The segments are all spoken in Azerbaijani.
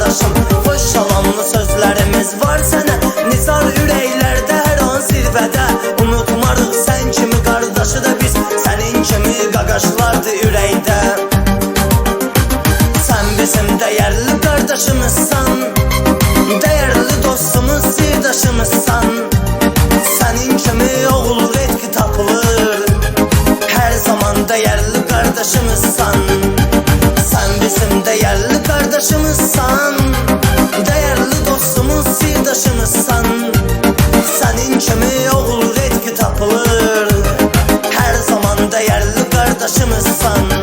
qardaşım. Fışalanlı sözlərimiz var sənə, nizar ürəklərdə hər an zirvədə. Unutmarıq sən kimi qardaşı da biz, sənin kimi qaqaşlardı ürəkdə. Sən bizim dəyərli qardaşımızsan, dəyərli dostumuz, sirdaşımızsan. Sənin kimi oğul etki tapılır, hər zaman dəyərli qardaşımızsan. Sən bizim dəyərli qardaşımızsan, dəyərli dostumuz, sirdaşımızsan. Sənin kimi oğul etki tapılır, hər zaman dəyərli qardaşımızsan.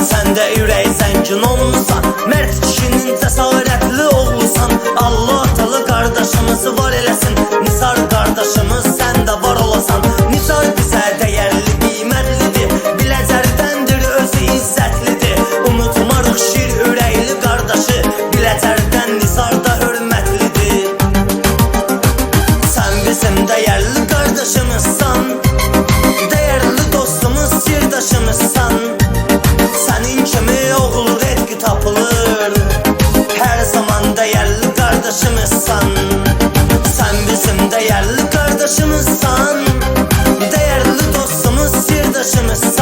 Səndə ürək zəngin olmusan, mərd kişinin cəsarətli oğlusan. Allah talı qardaşımızı var eləsin, Nizar qardaşımız sən də var olasan. Nizar bizə dəyərli, qiymətlidir, Biləcərdəndir, özü izzətlidir. Unutmarıq şir ürəkli qardaşı, Biləcərdən Nizar da hörmətlidir. Sən bizim dəyərli qardaşımızsan, dəyərli dostumuz, sirdaşımızsan. Sənin kimi oğul etki tapılır, hər zaman dəyərli qardaşımızsan. Sən bizim dəyərli qardaşımızsan, dəyərli dostumuz, sirdaşımızsan.